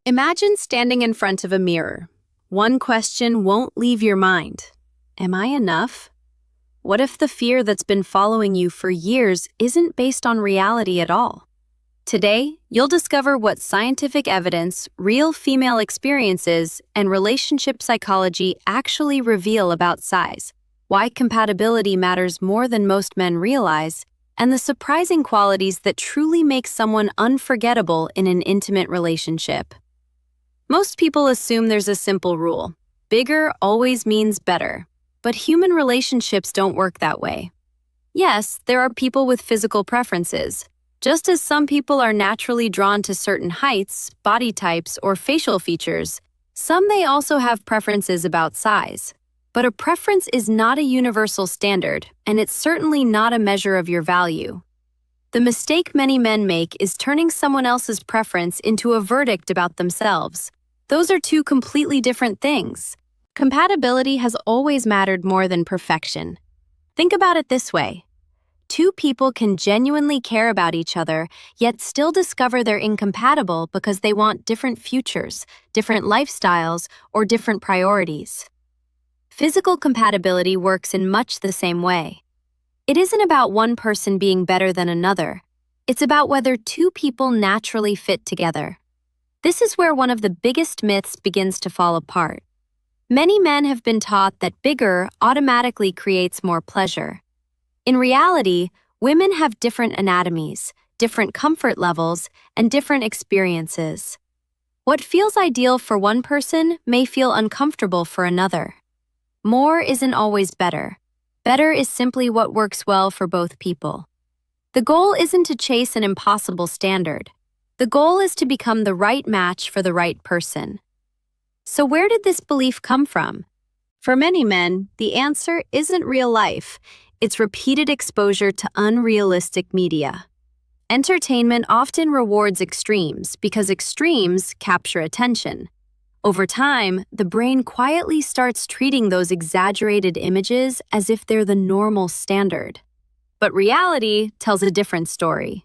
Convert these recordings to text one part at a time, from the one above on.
Imagine standing in front of a mirror. One question won't leave your mind. Am I enough? What if the fear that's been following you for years isn't based on reality at all? Today, you'll discover what scientific evidence, real female experiences, and relationship psychology actually reveal about size, why compatibility matters more than most men realize, and the surprising qualities that truly make someone unforgettable in an intimate relationship. Most people assume there's a simple rule: bigger always means better. But human relationships don't work that way. Yes, there are people with physical preferences. Just as some people are naturally drawn to certain heights, body types, or facial features, some may also have preferences about size. But a preference is not a universal standard, and it's certainly not a measure of your value. The mistake many men make is turning someone else's preference into a verdict about themselves. Those are two completely different things. Compatibility has always mattered more than perfection. Think about it this way. Two people can genuinely care about each other, yet still discover they're incompatible because they want different futures, different lifestyles, or different priorities. Physical compatibility works in much the same way. It isn't about one person being better than another. It's about whether two people naturally fit together. This is where one of the biggest myths begins to fall apart. Many men have been taught that bigger automatically creates more pleasure. In reality, women have different anatomies, different comfort levels, and different experiences. What feels ideal for one person may feel uncomfortable for another. More isn't always better. Better is simply what works well for both people. The goal isn't to chase an impossible standard. The goal is to become the right match for the right person. So where did this belief come from? For many men, the answer isn't real life. It's repeated exposure to unrealistic media. Entertainment often rewards extremes because extremes capture attention. Over time, the brain quietly starts treating those exaggerated images as if they're the normal standard. But reality tells a different story.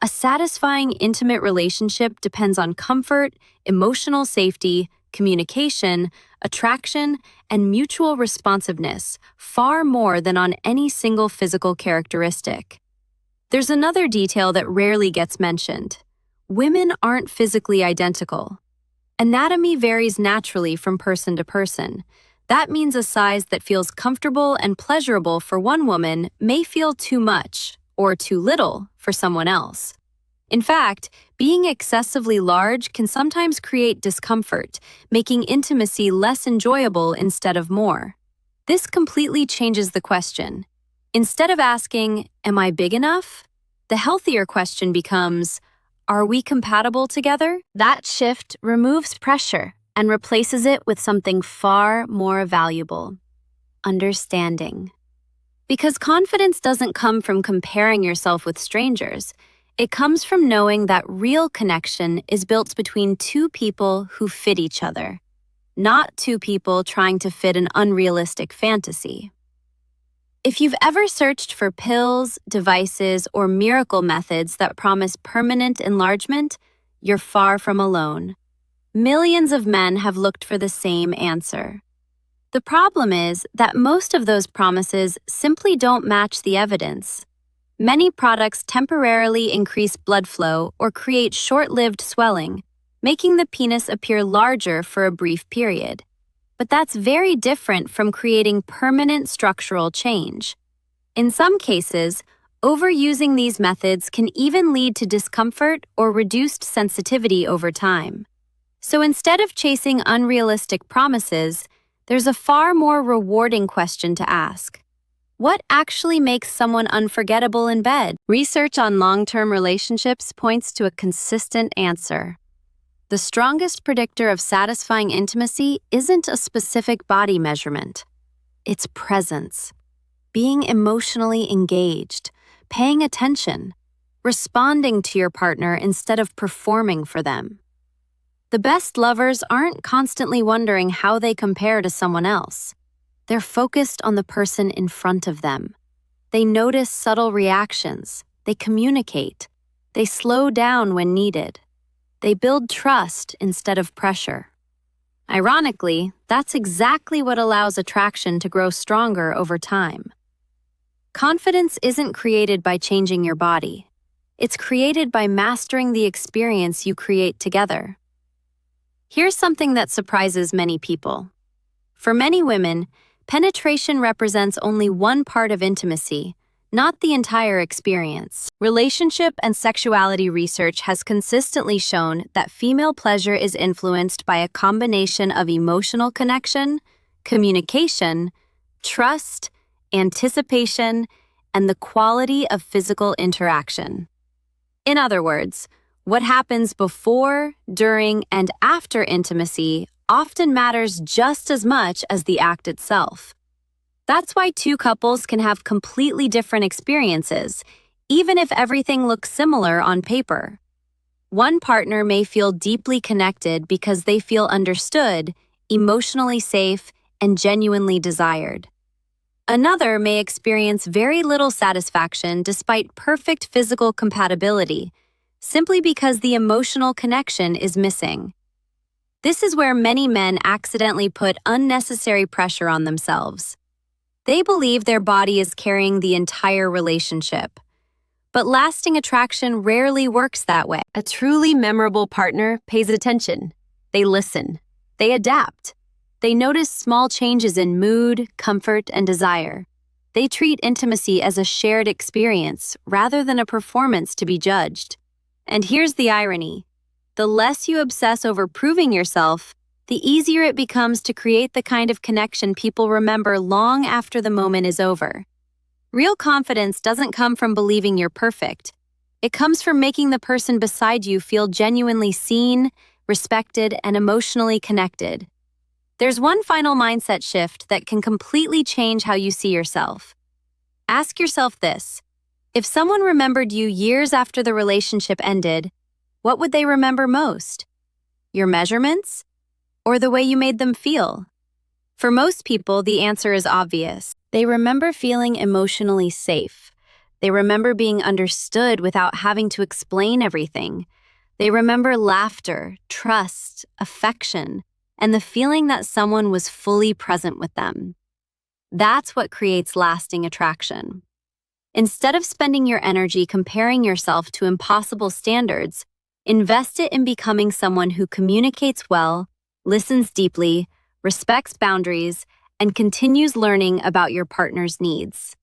A satisfying, intimate relationship depends on comfort, emotional safety, communication, attraction, and mutual responsiveness, far more than on any single physical characteristic. There's another detail that rarely gets mentioned. Women aren't physically identical. Anatomy varies naturally from person to person. That means a size that feels comfortable and pleasurable for one woman may feel too much or too little for someone else. In fact, being excessively large can sometimes create discomfort, making intimacy less enjoyable instead of more. This completely changes the question. Instead of asking, "Am I big enough?" the healthier question becomes, "Are we compatible together?" That shift removes pressure and replaces it with something far more valuable: understanding. Because confidence doesn't come from comparing yourself with strangers. It comes from knowing that real connection is built between two people who fit each other, not two people trying to fit an unrealistic fantasy. If you've ever searched for pills, devices, or miracle methods that promise permanent enlargement, you're far from alone. Millions of men have looked for the same answer. The problem is that most of those promises simply don't match the evidence. Many products temporarily increase blood flow or create short-lived swelling, making the penis appear larger for a brief period. But that's very different from creating permanent structural change. In some cases, overusing these methods can even lead to discomfort or reduced sensitivity over time. So instead of chasing unrealistic promises, there's a far more rewarding question to ask. What actually makes someone unforgettable in bed? Research on long-term relationships points to a consistent answer. The strongest predictor of satisfying intimacy isn't a specific body measurement. It's presence. Being emotionally engaged, paying attention, responding to your partner instead of performing for them. The best lovers aren't constantly wondering how they compare to someone else. They're focused on the person in front of them. They notice subtle reactions. They communicate. They slow down when needed. They build trust instead of pressure. Ironically, that's exactly what allows attraction to grow stronger over time. Confidence isn't created by changing your body. It's created by mastering the experience you create together. Here's something that surprises many people. For many women, penetration represents only one part of intimacy, not the entire experience. Relationship and sexuality research has consistently shown that female pleasure is influenced by a combination of emotional connection, communication, trust, anticipation, and the quality of physical interaction. In other words, what happens before, during, and after intimacy often matters just as much as the act itself. That's why two couples can have completely different experiences, even if everything looks similar on paper. One partner may feel deeply connected because they feel understood, emotionally safe, and genuinely desired. Another may experience very little satisfaction despite perfect physical compatibility, simply because the emotional connection is missing. This is where many men accidentally put unnecessary pressure on themselves. They believe their body is carrying the entire relationship. But lasting attraction rarely works that way. A truly memorable partner pays attention. They listen. They adapt. They notice small changes in mood, comfort, and desire. They treat intimacy as a shared experience rather than a performance to be judged. And here's the irony. The less you obsess over proving yourself, the easier it becomes to create the kind of connection people remember long after the moment is over. Real confidence doesn't come from believing you're perfect. It comes from making the person beside you feel genuinely seen, respected, and emotionally connected. There's one final mindset shift that can completely change how you see yourself. Ask yourself this: if someone remembered you years after the relationship ended, what would they remember most? Your measurements? Or the way you made them feel? For most people, the answer is obvious. They remember feeling emotionally safe. They remember being understood without having to explain everything. They remember laughter, trust, affection, and the feeling that someone was fully present with them. That's what creates lasting attraction. Instead of spending your energy comparing yourself to impossible standards, invest it in becoming someone who communicates well, listens deeply, respects boundaries, and continues learning about your partner's needs.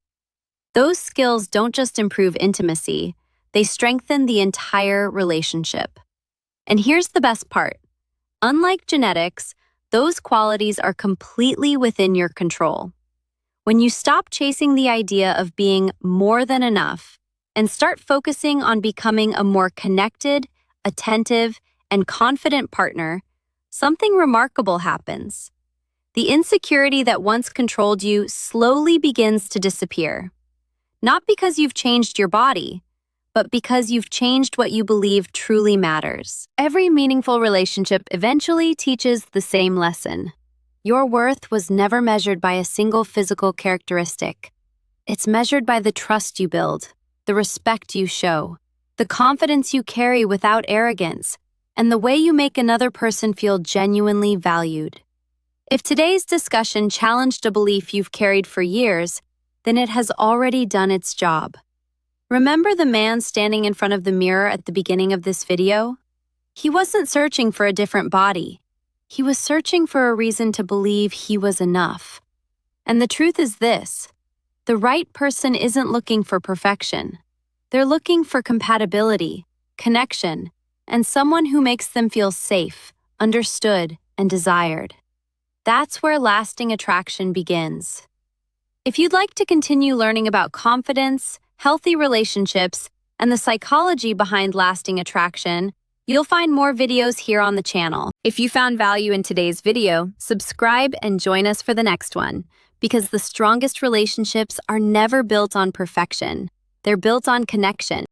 Those skills don't just improve intimacy, they strengthen the entire relationship. And here's the best part. Unlike genetics, those qualities are completely within your control. When you stop chasing the idea of being more than enough and start focusing on becoming a more connected, attentive, and confident partner, something remarkable happens. The insecurity that once controlled you slowly begins to disappear. Not because you've changed your body, but because you've changed what you believe truly matters. Every meaningful relationship eventually teaches the same lesson. Your worth was never measured by a single physical characteristic. It's measured by the trust you build, the respect you show, the confidence you carry without arrogance, and the way you make another person feel genuinely valued. If today's discussion challenged a belief you've carried for years, then it has already done its job. Remember the man standing in front of the mirror at the beginning of this video? He wasn't searching for a different body. He was searching for a reason to believe he was enough. And the truth is this: the right person isn't looking for perfection. They're looking for compatibility, connection, and someone who makes them feel safe, understood, and desired. That's where lasting attraction begins. If you'd like to continue learning about confidence, healthy relationships, and the psychology behind lasting attraction, you'll find more videos here on the channel. If you found value in today's video, subscribe and join us for the next one, because the strongest relationships are never built on perfection. They're built on connection.